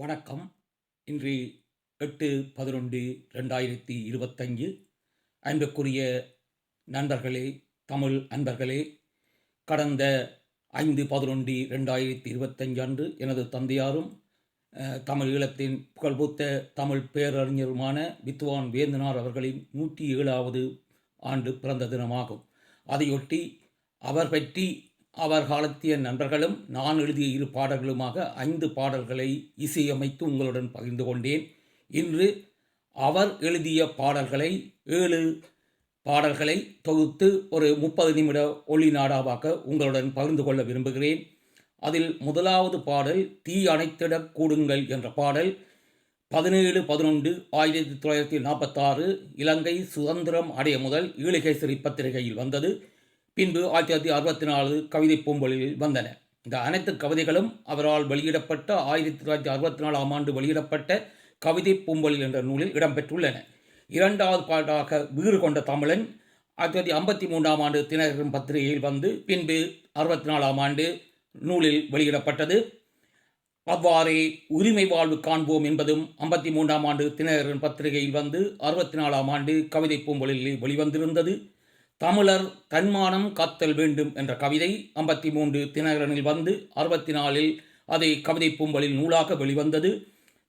வணக்கம். இன்று 8/11/2025. அன்புக்குரிய நண்பர்களே, தமிழ் அன்பர்களே, கடந்த 5/11/2025 அன்று எனது தந்தையாரும் தமிழ் ஈழத்தின் புகழ்பூத்த தமிழ் பேரறிஞருமான வித்துவான் வேந்தனார் அவர்களின் 107வது ஆண்டு பிறந்த தினமாகும். அதையொட்டி அவர் பற்றி அவர் காலத்திய நண்பர்களும் நான் எழுதிய 2 பாடல்களுமாக 5 பாடல்களை இசையமைத்து உங்களுடன் பகிர்ந்து கொண்டேன். இன்று அவர் எழுதிய பாடல்களை 7 பாடல்களை தொகுத்து ஒரு 30 நிமிட ஒளி நாடாவாக உங்களுடன் பகிர்ந்து கொள்ள விரும்புகிறேன். அதில் முதலாவது பாடல் தீ அணைத்திடக் கூடுங்கள் என்ற பாடல் 17/11/1946 இலங்கை சுதந்திரம் அடைய முதல் ஈழகேசரி பத்திரிகையில் வந்தது. பின்பு 1964 கவிதை பூம்பொழிலில் வந்தன. இந்த அனைத்து கவிதைகளும் அவரால் வெளியிடப்பட்ட 1964 ஆண்டு வெளியிடப்பட்ட கவிதை பூம்பொழில் என்ற நூலில் இடம்பெற்றுள்ளன. 2வது பாட்டாக வீறு கொண்ட தமிழன் 1953 ஆண்டு தினகரன் பத்திரிகையில் வந்து பின்பு 64 ஆண்டு நூலில் வெளியிடப்பட்டது. அவ்வாறே உரிமை வாழ்வு காண்போம் என்பதும் 53 ஆண்டு தினகரன் பத்திரிகையில் வந்து 64 ஆண்டு கவிதை பூம்பொழிலில் வெளிவந்திருந்தது. தமிழர் தன்மானம் காத்தல் வேண்டும் என்ற கவிதை 53 தினகரனில் வந்து 64 அதை கவிதை பூம்பொழில் நூலாக வெளிவந்தது.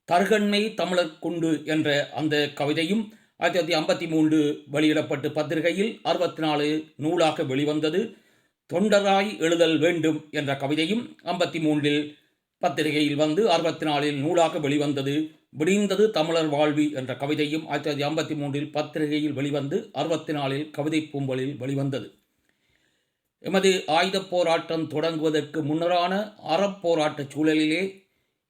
தர்கண்மை தமிழர் கொண்டு என்ற அந்த கவிதையும் 1953 வெளியிடப்பட்டு பத்திரிகையில் 64 நூலாக வெளிவந்தது. தொண்டராய் எழுதல் வேண்டும் என்ற கவிதையும் 53 பத்திரிகையில் வந்து 64 நூலாக வெளிவந்தது. விடிந்தது தமிழர் வாழ்வி என்ற கவிதையும் 1953 பத்திரிகையில் வெளிவந்து 64 கவிதை பூம்பொழில் வெளிவந்தது. எமது ஆயுதப் போராட்டம் தொடங்குவதற்கு முன்னரான அறப்போராட்ட சூழலிலே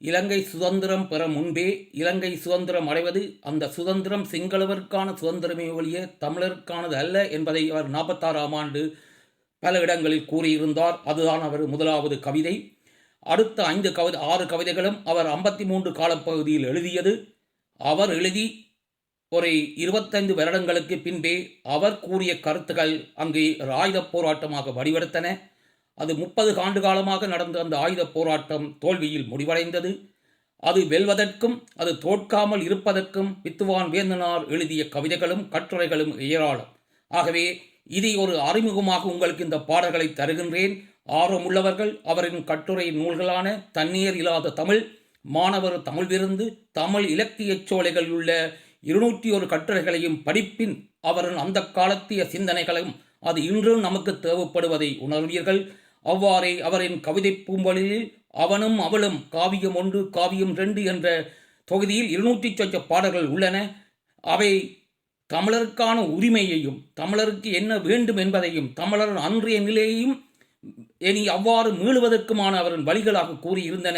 இலங்கை சுதந்திரம் பெற முன்பே இலங்கை சுதந்திரம் அடைவது அந்த சுதந்திரம் சிங்களவருக்கான சுதந்திரமே ஒழிய தமிழருக்கானது அல்ல என்பதை அவர் 46 ஆண்டு பல இடங்களில் கூறியிருந்தார். அதுதான் அவர் முதலாவது கவிதை. அடுத்த 6 கவிதைகளும் அவர் 53 காலப்பகுதியில் எழுதியது. அவர் எழுதி ஒரு 25 வருடங்களுக்கு பின்பே அவர் கூறிய கருத்துக்கள் அங்கே ஆயுத போராட்டமாக வடிவெடுத்தன. அது 30 ஆண்டு காலமாக நடந்த அந்த ஆயுத போராட்டம் தோல்வியில் முடிவடைந்தது. அது வெல்வதற்கும் அது தோற்காமல் இருப்பதற்கும் வித்துவான் வேந்தனார் எழுதிய கவிதைகளும் கட்டுரைகளும் ஏராளம். ஆகவே இதை ஒரு அறிமுகமாக உங்களுக்கு இந்த பாடல்களை தருகின்றேன். ஆர்வமுள்ளவர்கள் அவரின் கட்டுரை நூல்களான தண்ணீர் இல்லாத தமிழ், மாணவர் தமிழ் விருந்து, தமிழ் இலக்கிய சோலைகளில் உள்ள 201 கட்டுரைகளையும் படிப்பின் அவரின் அந்த காலத்திய சிந்தனைகளும் அது இன்றும் நமக்கு தேவைப்படுவதை உணர்வீர்கள். அவ்வாறே அவரின் கவிதை பூம்பொழிலில் அவனும் அவளும் காவியம் 1 காவியம் 2 என்ற தொகுதியில் 200 சொச்ச பாடல்கள் உள்ளன. அவை தமிழருக்கான உரிமையையும் தமிழருக்கு என்ன வேண்டும் என்பதையும் தமிழரின் அன்றைய நிலையையும் இனி அவ்வாறு மீளுவதற்குமான அவரின் வழிகளாக கூறியிருந்தன.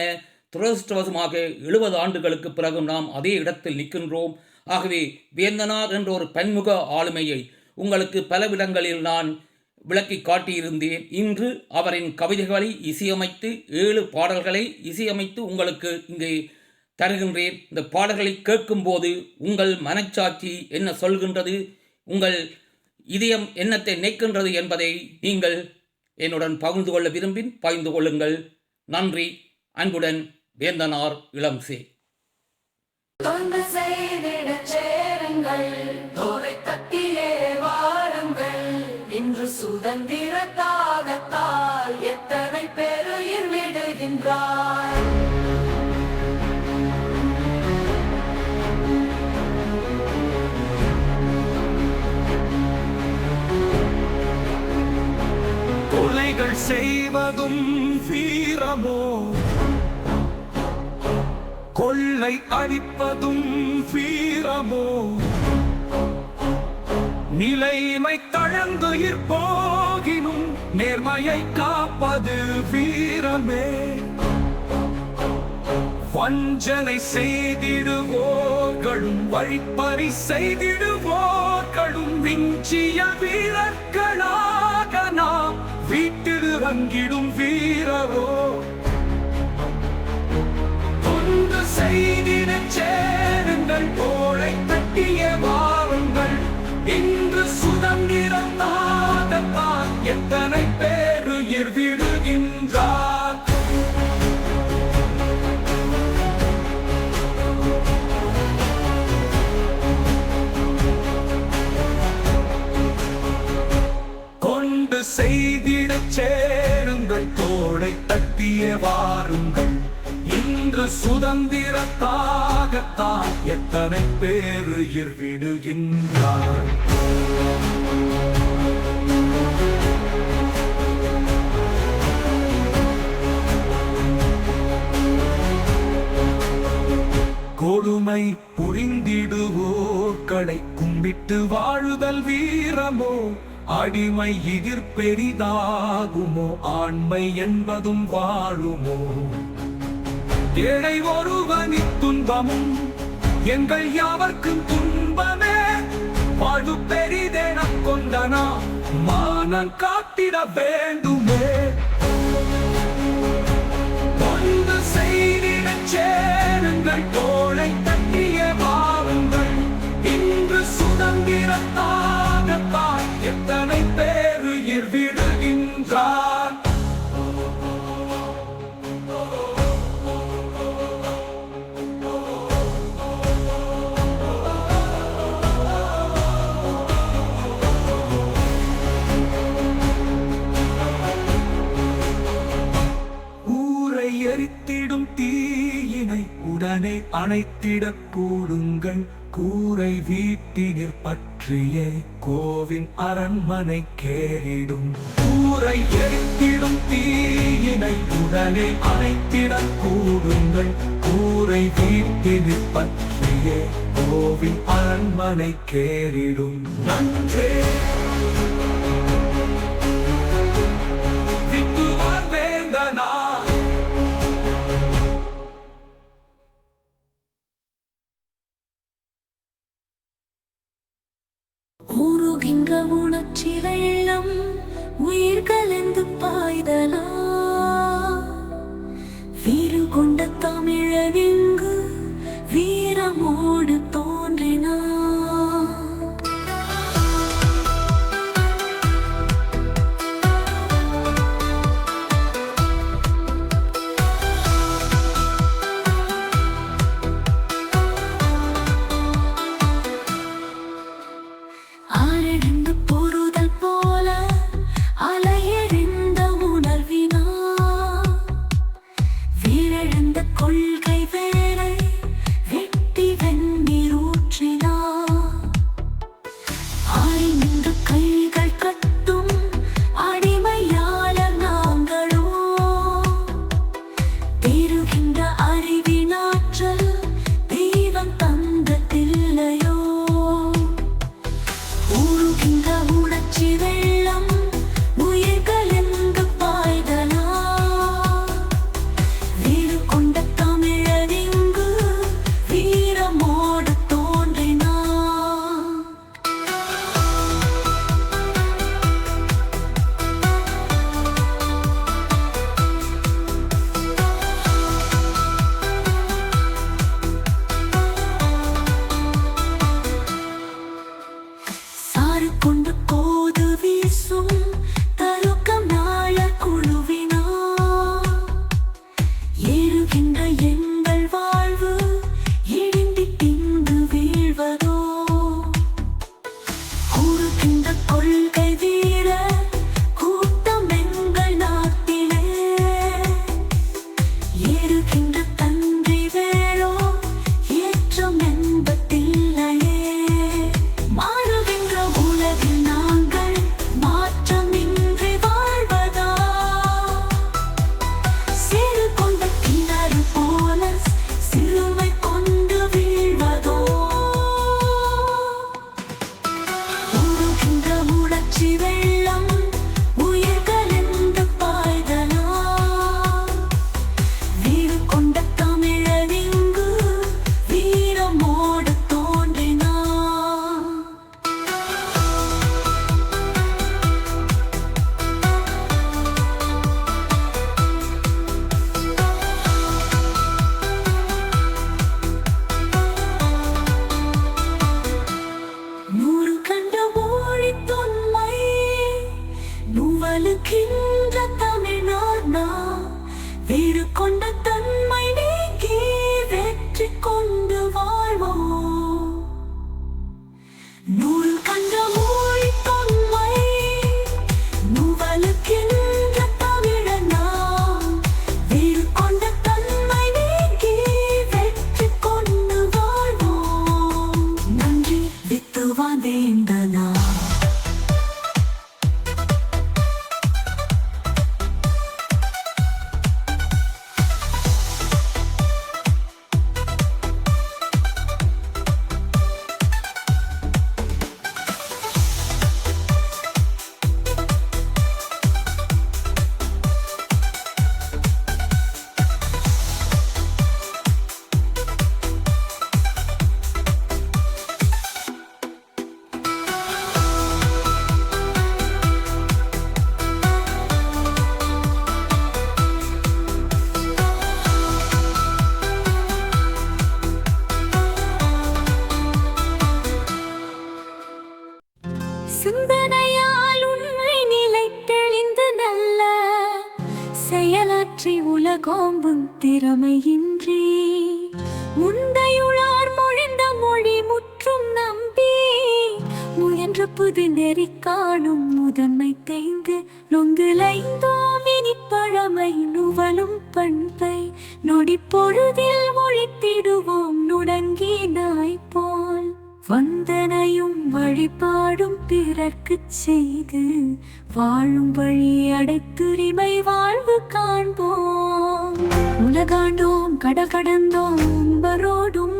துரதிருஷ்டவசமாக 70 ஆண்டுகளுக்கு பிறகு நாம் அதே இடத்தில் நிற்கின்றோம். ஆகவே வேந்தனார் என்ற ஒரு பன்முக ஆளுமையை உங்களுக்கு பலவிடங்களில் நான் விளக்கி காட்டியிருந்தேன். இன்று அவரின் கவிதைகளை இசையமைத்து 7 பாடல்களை இசையமைத்து உங்களுக்கு இங்கே தருகின்றேன். இந்த பாடல்களை கேட்கும்போது உங்கள் மனச்சாட்சி என்ன சொல்கின்றது, உங்கள் இதயம் என்னத்தை நினைக்கின்றது என்பதை நீங்கள் என்னுடன் பகிர்ந்து கொள்ள விரும்பின் பகிர்ந்து கொள்ளுங்கள். நன்றி. அன்புடன் வேந்தனார் இளம்சே. இன்று சுதந்திரத்தாகத்தால் எத்தனை பேர் உயிர் விடுகின்றார். கொலைகள் செய்வதும் வீரமோ, கொள்ளை அழிப்பதும் வீரமோ, நிலைமை தழங்குயிர் போகினும் நேர்மையை காப்பது வீரமே. வஞ்சனை செய்திடுவோர்களும் வழிப்பறி செய்திடுவோர்களும் விஞ்சிய வீரர்களாக நாம் வீட்டில் இறங்கிடும் வீரரோ. தொண்டு செய்திட சேருங்கள், தோளை தட்டிய வாருங்கள். இன்று சுதந்திரம் நாடத்தான் எத்தனை பேர் உயிர் விடுகின்றார். எங்கள் தோளை தட்டிய வாருங்கள். இன்று சுதந்திரத்தாகத்தான் எத்தனை பேருயிர் விடுகின்றார். கொடுமை புரிந்திடுவோர்களை கும்பிட்டு வாழுதல் வீரமோ, அடிமை எதிர் பெரிதாகுமோ, ஆண்மை என்பதும் வாழுமோ. ஏழை ஒருவனின் துன்பமும் எங்கள் யாவர்க்கும் துன்பமே, வாழ்வு பெரிதென கொண்டனா மானம் காத்திட வேண்டுமே. ஒன்று செய்திடச் சேருங்கள், தோளை தட்டிய வாருங்கள். இன்று சுதந்திரத்தாகத்தான் எத்தனை பேருயிர் விடுகின்றார். ஊரை எரித்திடும் தீயினை உடனே அணைத்திடக் கூடுங்கள். கூரை வீட்டினிற் பற்றியே கோவின் அரண்மனை கேறிடும். ஊரை எரித்திடும் தீயினை உடனே அணைத்திடக் கூடுங்கள். கூரை வீட்டினிற் பற்றியே கோவின் அரண்மனை கேறிடும். நன்றே விட்டுவார் வேந்தனா. ஊறுகின்ற உணர்ச்சி வெள்ளம் உயிர்களெந்து பாய்தலா, வீறு கொண்ட தமிழனிங்கு வீரமோடு தோன்றினா. ஆரெழுந்து பொறுதல் போல அலையெழுந்த உணர்வினா, வீரெழுந்த கொள்கை வேலை வெட்டி வெந்நீர் ஊற்றினா. ஆறி நின்று கைகள் கட்டும் அடிமையாளர் நாங்களோ, தேறுகின்ற அறிவினாற்றல் தெய்வம் தந்ததில்லையோ. ஊறுகின்ற உணர்ச்சி வெள்ளம் உயிர்களெந்து பாய்தலா, வீறு கொண்ட தமிழ் திறமையின்றி முந்தையுளார் மொழிந்த மொழி முற்றும் நம்பி முயன்ற புது நெறி காணும் முதன்மை தேய்ந்து நொங்குலைந்தோம் இனி பழமை நுவலும் பண்பை நொடி பொழுதில் ஒழித்திடுவோம் நுடங்கி நாய் போல் வந்தனையும் வழிபாடும் பிறர்க்குச் செய்து வாழும் வழி அடைத்துரிமை வாழ்வு காண்போம் உலகாண்டோம் கடந்தோம் உம்பரோடும்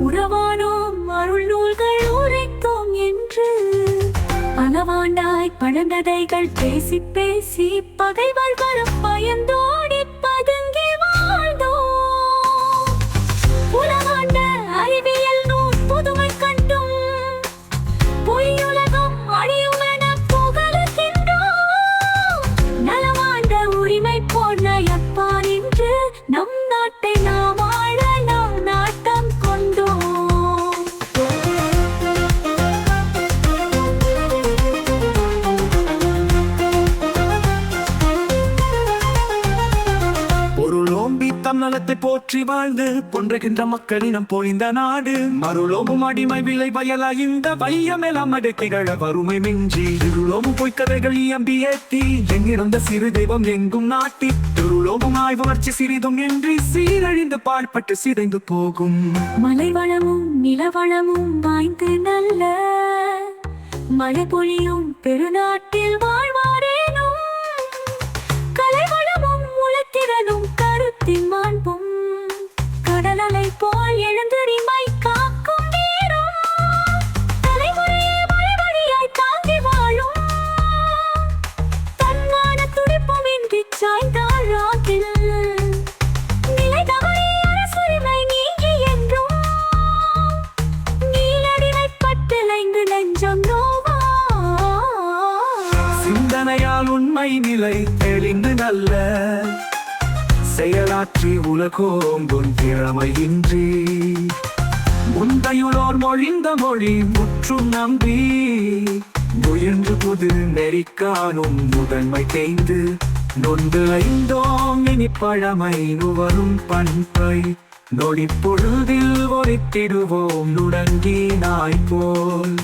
உறவானோம் அருள் நூல்கள் உரைத்தோம் என்று பலவாண்டாய் பழங்கதைகள் பேசி பேசி பகைவர் வர பயந்தோடி பதுங்கி வாழ்ந்தோம் உலகாண்ட அறிவியல் நூல் புதுமை கண்டும் பொய்யுலகம் அழியுமென புகழுகின்றோம் நலவாண்ட உரிமை போன எப்பா நின்று நம் நாட்டை நாம் ஆள நாம் நாட்டம் கொண்டோம் பொருளோம்பி தன்னலத்தை போற்றி வாழ்ந்து பொன்றுகின்ற மக்களினம் பொழிந்த நாடு மறுலோமும் அடிமை விலை வயலா இந்த வையமெல்லாம் அடைத்திகழ வறுமை மிஞ்சி இருளோமும் பொய்க்கதைகள் இயம்பி ஏத்தி எங்கிருந்த சிறு தெய்வம் எங்கும் நாட்டி திருளோமும் ஆய்வு வளர்ச்சி சிறிதும் என்று சீரழிந்து பாழ்பட்டு சிதைந்து போகும் மலை வளமும் நிலவளமும் வாய்ந்து நல்ல மழை பொழியும் பெருநாட்டில் வாழ்வாரேனும் கலைவளமும் உலத்திரனும் கருத்தின் மாண்பும் கடலலை போல் எழுந்தறிமை காக்கும் வீரம் தலைமுறையை வழிவழியாய் தாங்கி வாழும் தன்மான துடிப்பும் இன்றி சாய்ந்தாள் ராகில் நிலை தவறி அரசுரிமை நீங்கி என்றும் நீலடிமை பட்டிலைந்து நெஞ்சம் நோவா சிந்தனையால் உண்மை நிலை தெளிந்து நல்ல செயலாற்றி உலகோம்பும் திறமையின்றி முந்தையுளோர் மொழிந்த மொழி முற்றும் நம்பி முயன்று புது நெறி காணும் முதன்மை தேய்ந்து நொந்து ஐந்தோம் இனி பழமை நுவரும் பண்பை நொடி பொழுதில் ஒழித்திடுவோம் நுடங்கி நாய் போல்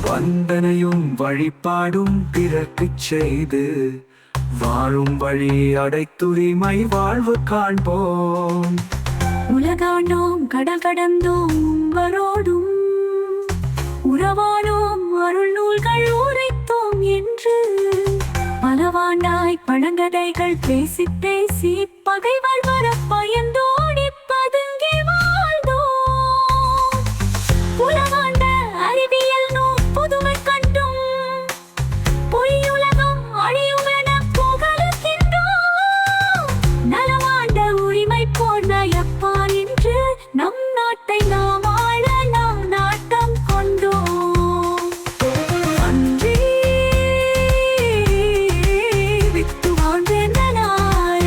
வந்தனையும் வழிபாடும் பிறர்க்குச் செய்து வாழும் வழி அடைத்துரிமை வாழ்வு காண்போம் உலகாண்டோம் கடந்தோம் உம்பரோடும் உறவானோம் அருள் நூல்கள் உரைத்தோம் என்று பலவாண்டாய் பழங்கதைகள் பேசி பேசி பகைவர் வர பயந்தோடி பதுங்கி வாழ்ந்தோம் உலகாண்ட அறிவியல் நூல் புதுமை கண்டும் பொய்யுலகம் அழியுமென புகழுகின்றோம் நலவாண்ட உரிமை போன எப்பா நின்று நம் நாட்டை நாம் ஆள நாம் நாட்டம் கொண்டோம் அன்றி வித்து வாழ்ந்த நாய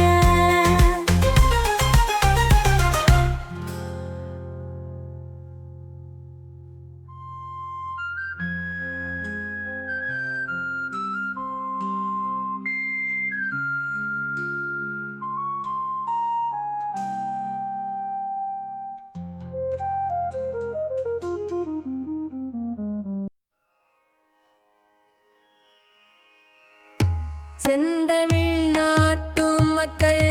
செந்தமிழ் நாட்டு மக்கள்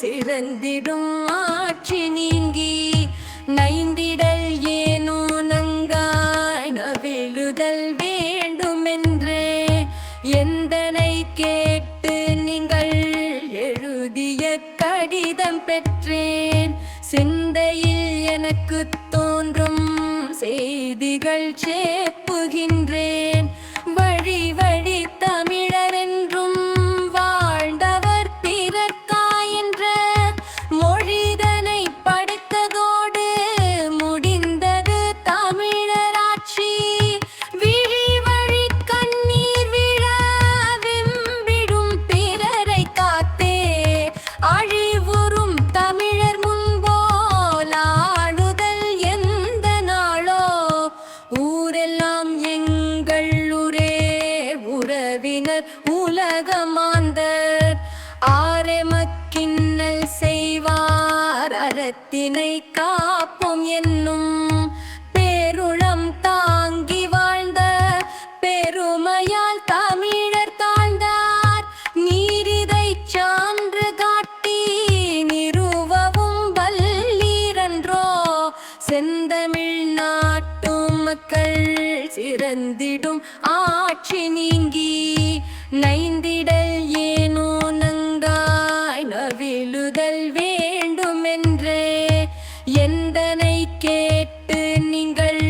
சிறந்திடும் ஆட்சி நீங்கி நைந்திடல் ஏனோ நங்காய் நவிழுதல் வேண்டுமென்றே எந்தனை கேட்டு நீங்கள் எழுதிய கடிதம் பெற்றேன் சிந்தையில் எனக்கு தோன்றும் செய்திகள் சேப்புகின்றேன் வழி வழி தமிழரென்றும் வாழ்ந்தவர் பிறர்க்காயென்ற மொழிதனை படித்ததோடு முடிந்தது தமிழராட்சி விழி வழி கண்ணீர் விழ வெம்பிடும் பிறரை காத்தே அழிவுறும் தமிழர் முன்போல் ஆளுதல் எந்த நாளோ ஊரெல்லாம் எங்கள் அறத்தினை காப்போம் என்னும் பேருளம் தாங்கி வாழ்ந்த பெருமையால் தமிழர் தாழ்ந்தார். நீரிதை சான்று காட்டி நிறுவவும் வல்லீரன்றோ செந்தமிழ் நாட்டு மக்கள் சிறந்திடும் ஆட்சி நீங்கி நைந்திடல் ஏனோ நங்காய் நவிழுதல் வேண்டுமென்றே எந்தனை கேட்டு நீங்கள்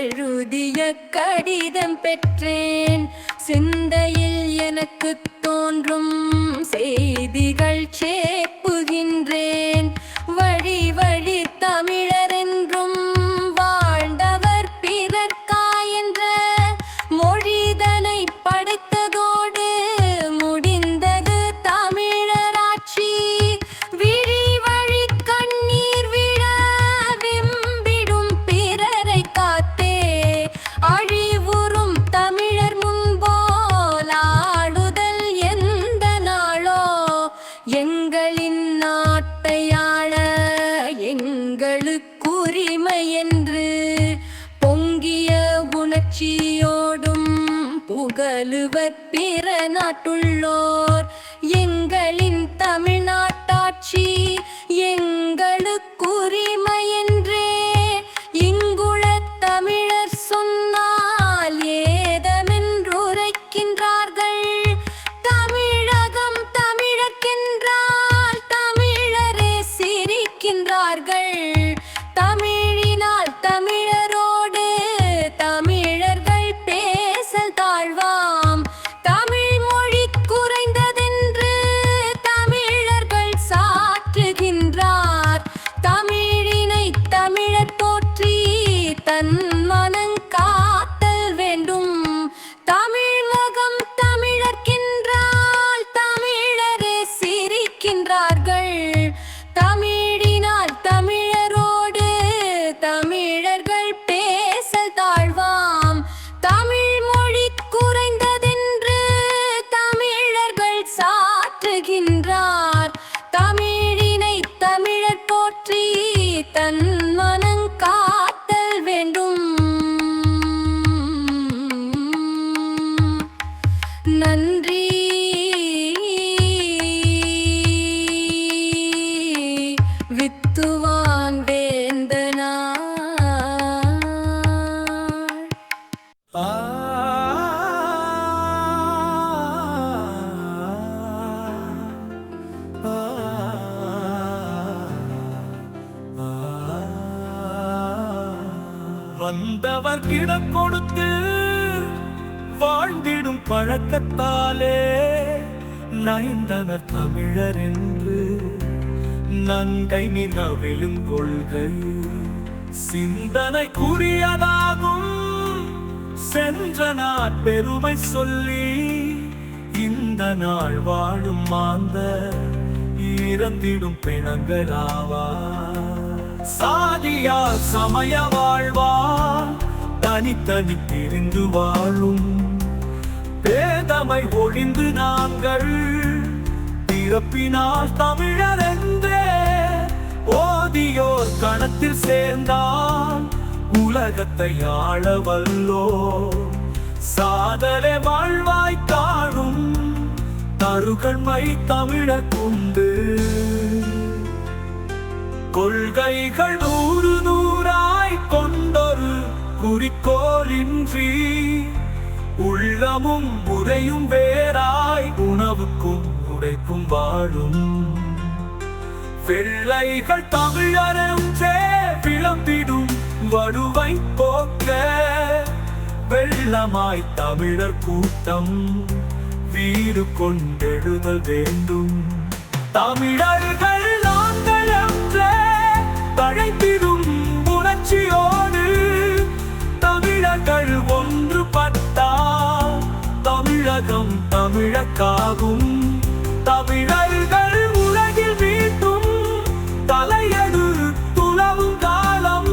எழுதிய கடிதம் பெற்றேன். சிந்தையில் எனக்கு தோன்றும் செய்திகள் சேப்புகின்றேன். வழி வழி தமிழரென்றும் வாழ்ந்தவர் பிறர்க்காயென்ற மொழிதனை படைத்ததோடு முடிந்தது தமிழராட்சி. விழி வழி கண்ணீர் விழ விம்பிடும் பிறரை காத்தே அழிவுறும் தமிழர் முன்போல் ஆடுதல் எந்த நாளோ. எங்களின் நாட்டை ஆள எங்களுக்குரிமை என்று பொங்கிய உணர்ச்சியோடும் புகழுவர் பிற நாட்டுள்ளோர். எங்களின் தமிழ்நாட்டாட்சி எங்களுக்குரிமை என்றே இங்குளத் தமிழர் சொன்னால் ஏதமென்றுரைக்கின்றார்கள். தமிழகம் தமிழர்க்கென்றால் தமிழரே சிரிக்கின்றார்கள். தமிழினால் தமிழரோடு தமிழர்கள் பேசல் தாழ்வாம். தமிழ் மொழி குறைந்ததென்று தமிழர்கள் சாற்றுகின்றார். தமிழினை தமிழர் போற்றி தன் மனங் காத்தல் வேண்டும். தமிழ் முகம் தமிழர்க்கென்றால் தமிழரே சிரிக்கின்றார்கள். தமிழினால் தமிழரோடு தமிழர்கள் பேசல் தாழ்வாம். தமிழ் மொழி குறைந்ததென்று தமிழர்கள் சாற்றுகின்றார். தமிழினை தமிழர் போற்றி தன் மனங் காத்தல் வேண்டும். நன்றி. வித்துவான் வேந்தனார். வந்தவர் கிடம் கொடுத்து வாழ்ந்திடும் பழக்கத்தாலே நைந்தனர் தமிழர் என்று நன்கை நினைவிலும் கொள்கை சிந்தனைக்குரியதாகும். சென்ற நாட் பெருமை சொல்லி இந்த நாள் வாழும் மாந்த இறந்திடும் பிணங்களாவா. சாதியால் சமய வாழ்வால் தனித்தனி பிரிந்து வாழும் பேதமை ஒழிந்து நாங்கள் பிறப்பினால் தமிழர் என்றே ஓதியோர் கணத்தில் சேர்ந்தால் உலகத்தை ஆள வல்லோ. சாதனை வாழ்வாய் காணும் தருகண்மை தமிழர் உண்டு. கொள்கைகள் நூறு நூறாய் கொண்டொரு குறிக்கோளின்றி உள்ளமும் உரையும் வேறாய் உணவுக்கும் உடைக்கும் வாழும். வெள்ளைகள் தமிழரே விளம்பிடும் வடுவை போக்க வெள்ளமாய் தமிழர் கூட்டம் வீடு கொண்டெழுதல் வேண்டும். தமிழர்கள் நாங்கள் என்றே தழைத்திடும் உணர்ச்சியோடு தமிழர்கள் ஒன்றுபட்டால் தமிழகம் தமிழக்காகும். தமிழர்கள் உலகில் வீட்டும் தலையடு துளவும் காலம்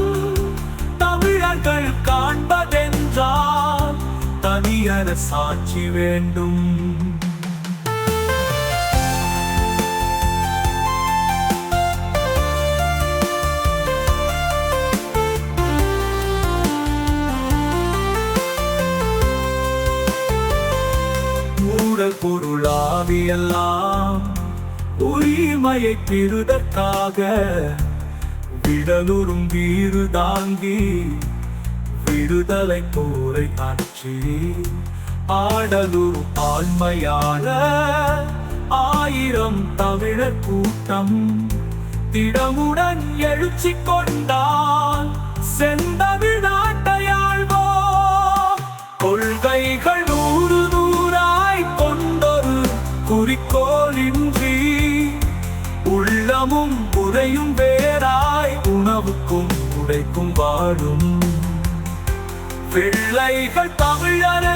தமிழர்கள் காண்பதென்றால் தனியர சாட்சி வேண்டும். உரிமையை பெறுதற்காக விடலுறும் வீறு தாங்கி விடுதலை போரை ஆற்றி ஆடலுறு ஆண்மையான 1000 தமிழர் கூட்டம் திடமுடன் எழுச்சி கொண்டால் செந்தமிழ்நாட்டையாழ்வோம். கொள்கைகள் 100 நூறாய் கொண்டொரு குறிக்கோளின்றி உள்ளமும் உரையும் வேறாய் உணவுக்கும் உடைக்கும் வாழும் பிள்ளைகள் தமிழரே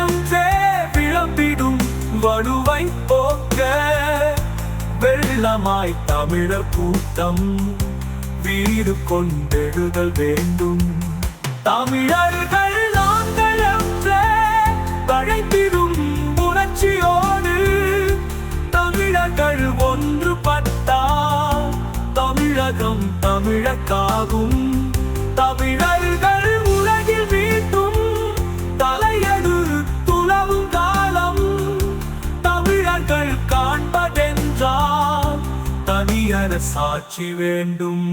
விளம்பிடும் வலுவை போக்க வெள்ளமாய் தமிழர் கூட்டம் வீடு கொண்டெழுதல் வேண்டும். தமிழர்கள் நாங்கள் என்றே தழைத்திடும் உணர்ச்சியோடு தமிழர்கள் ஒன்றுபட்டால் தமிழகம் தமிழக்காகும். தமிழர்கள் உலகில் வீட்டும் தலையடு துளவும் காலம் தமிழர்கள் காண்பதென்றால் தனியர சாட்சி வேண்டும்.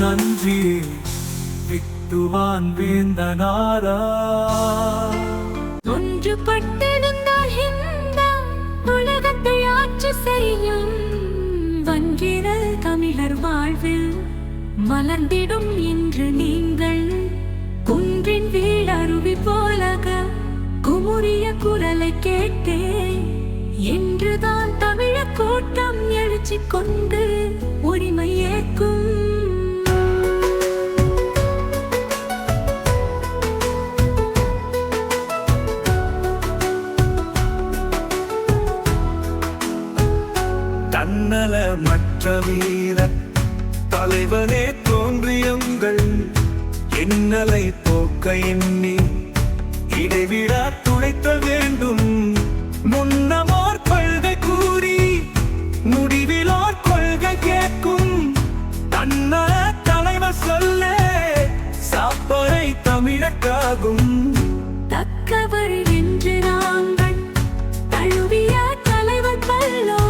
நன்றி விட்டுவான் வேந்தனாரா. ஒன்றுபட்டிருந்தால் இந்த உலகத்தை ஆட்சி செய்யும் வங்கிரல் தமிழர் வாழ்வில் மலர்ந்திடும் இன்று நீங்கள் குன்றின் வீழருவி போலக குமுறிய குரலை கேட்டே என்றுதான் தமிழர் கூட்டம் எழுச்சி கொண்டு உரிமை ஏற்கும். தன்னலமற்ற வீர தலைவனே தோன்றியுங்கள் இன்னலை போக்க எண்ணி இடைவிடா துடைத்த வேண்டும். முன்னமோர் கொள்கை கூறி முடிவிலோர் கொள்கை கேட்கும் தன்னல தலைவர் சொல்ல சாப்பரை தமிழக்காகும். தக்கவர் என்று நாங்கள் தழுவிய தலைவர் பல்லோ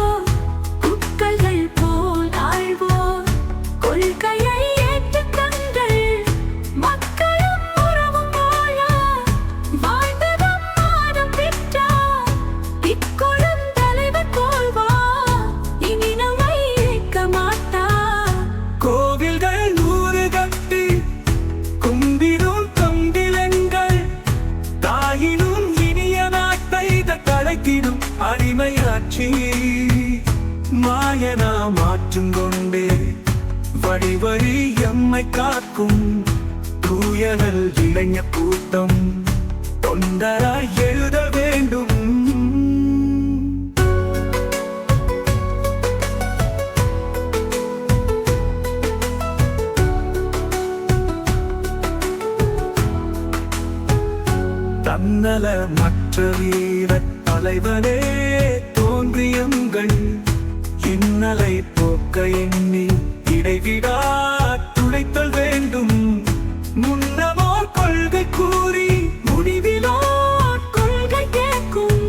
குக்கல்கள் போல் ஆழ்வோர் கொள்கையை ஏற்று தங்கள் மக்களும் உறவும் வாழ வாழ்ந்ததும் மானம் பெற்றார் இக்குளம் தலைவர் போல்வா இனி நம்மை ஏற்க மாட்டார். கோவில்கள் 100 கட்டி கும்பிடும் தொண்டிலங்கள் தாயினும் இனிய நாட்டை கலைத்திடும் அடிமையாட்சி மாயனா மாற்றும் கொண்டே வழி வழி எம்மை காக்கும் தூயனல் இளைஞ கூட்டம் தொண்டராய் எழுத வேண்டும். தன்னலமற்ற வீர தலைவனே தோன்றியங்கள் இன்னலை போக்க எண்ணி இடைவிடா துடைத்தல் வேண்டும். முன்னமோர் கொள்கை கூறி முடிவிலோர் கொள்கை கேட்கும்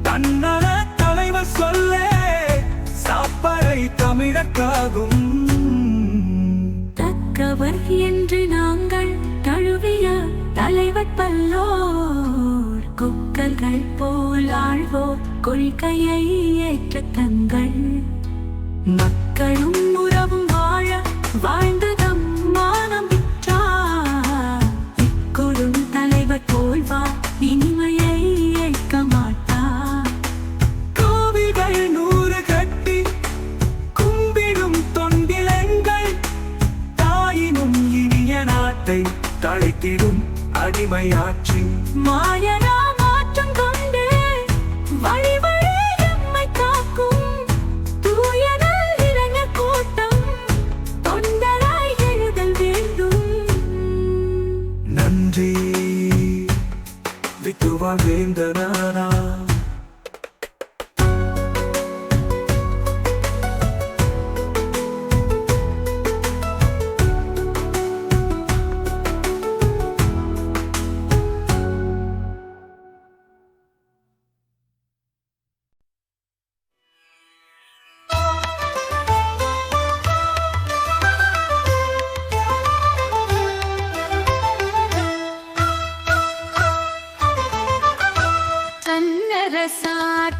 தன்னல தலைவர் சொல்ல சாப்பரை தமிழக்காகும். தக்கவர் என்று நாங்கள் தழுவிய தலைவர் பல்லோர் குக்கர்கள் போல் ஆழ்வோர் கொள்கையை ஏற்ற தங்கள் மக்களும் உறவும் வாழ வாழ்ந்ததம் மானம் விற்றார் இக்குழும் தலைவர் போல்வா இனிமையை ஏற்க மாட்டார். கோவில்கள் 100 கட்டி கும்பிடும் தொண்டிலங்கள் தாயினும் இனிய நாட்டை தழைத்திடும் அடிமையாட்சி மாயனா மாற்றம் கொண்டு வழி வழி எம்மை காக்கும் தூயனல் இளைஞர் கூட்டம் தொண்டராய் எழுதல் வேண்டும். நன்றி விட்டுவான் வேந்தனாரா.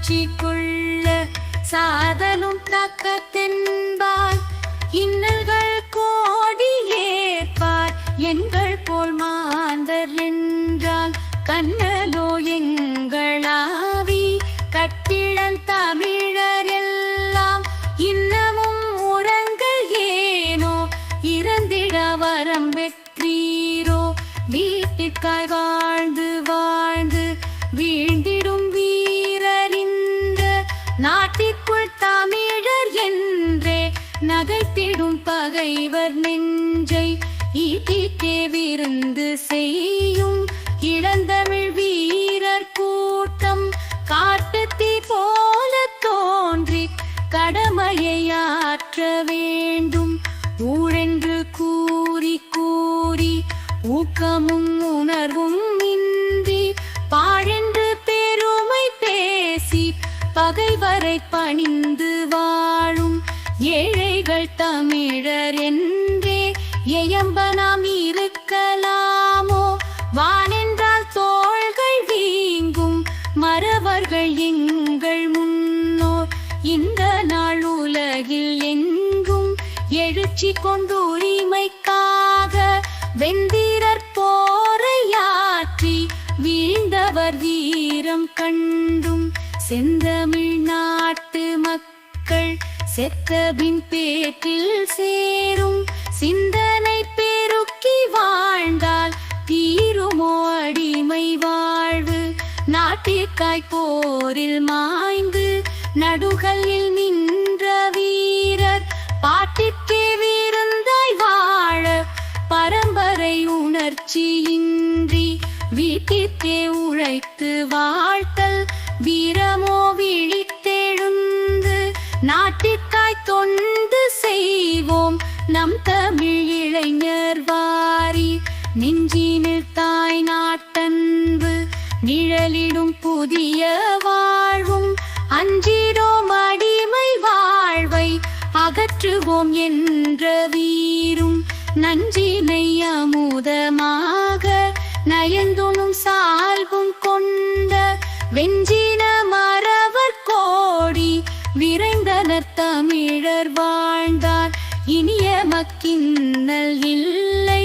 ஆட்சி கொள்ள சாதலும் தக்க தென்பால் இன்னல்கள் கோடி ஏற்பார் எங்கள் போல் மாந்தர் என்றால் கண்ணலோ எங்களாவி கட்டிடல் தமிழர் எல்லாம் இன்னமும் உரங்கள் ஏனோ இறந்திட வரம் பெற்றீரோ வீட்டிற்காய் வாழ்ந்து வாழ்ந்து வீழ்ந்திடும் வீரரின்ற நாட்டிற்குள் தமிழர் என்றே நகைத்திடும் பகைவர் நெஞ்சை ஈட்டிக்கே விருந்து செய்யும் இளந்தமிழ் வீரர் கூட்டம் காட்டுத்தீ போல தோன்றி கடமையை ஆற்ற வேண்டும். ஊரென்று கூறி கூறி ஊக்கமும் உணர்வும் இன்றி பாழென்று பெருமை பேசி பகைவரை பணிந்து வாழும் ஏழைகள் தமிழர் என்றே எயம்ப நாம் இருக்கலாமோ? வானென்றால் தோள்கள் வீங்கும் மறவர்கள் எங்கள் முன்னோர். இந்த நாள் உலகில் எங்கும் எழுச்சி கொண்டு உரிமைக்காக வெந்தீரர் போரையாற்றி வீழ்ந்தவர் வீரம் கண்டும் செந்தமிழ் நாட்டு மக்கள் செத்தபின் பேற்றில் சேரும் சிந்தனை பெருக்கி வாழ்ந்தால் தீருமோ அடிமை வாழ்வு? நாட்டிற்காய் போரில் மாய்ந்து நடுகளில் நின்ற வீரர் பாட்டிற்கே விருந்தாய் வாழ பரம்பரை உணர்ச்சியின்றி வீட்டிற்கே உழைத்து வாழ்த்தல் வீரமோ விழித்தெழுந்து நாட்டிற்காய் தொண்டு செய்வோம் நம் தமிழ் இளைஞர் வாரி. நெஞ்சினில் தாய் நாட்டன்பு நிழலிடும் புதிய வாழ்வும் அஞ்சிடோம் அடிமை வாழ்வை அகற்றுவோம் என்ற வீரும் நஞ்சினை அமுதமாக நயந்துணும் சால்வும் கொண்ட வெஞ்சின மறவர் கோடி விரைந்தனர் தமிழர் வாழ்ந்தார். இனிய மக்கின்னல் இல்லை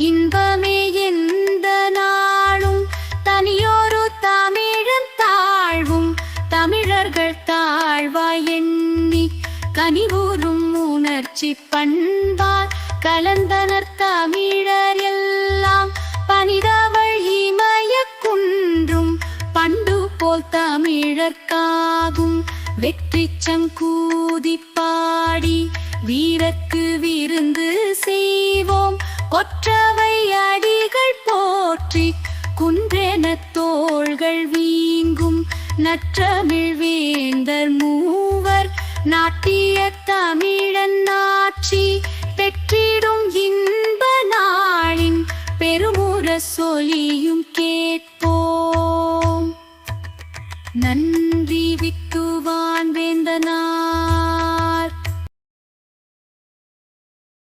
இன்பமே எந்த நாளும் தனியொரு தமிழன் தாழ்வும் தமிழர்கள் தாழ்வாய் எண்ணி கனிவூரும் உணர்ச்சி பண்பார் கலந்தனர் தமிழர் எல்லாம். பனிதவள் இமய குன்றும் பண்டு போல் தமிழர்க்காகும் வெற்றி சங்கூதி பாடி வீரற்கு விருந்து செய்வோம். கொற்றவை அடிகள் போற்றி குன்றென தோள்கள் வீங்கும் நற்றமிழ் வேந்தர் மூவர் நாட்டிய தமிழன் ஆட்சி பெற்றிடும் இன்ப நாளின் பெருமுற சொலியும் கேட்போம். நன்றி வித்துவான் வேந்தனா.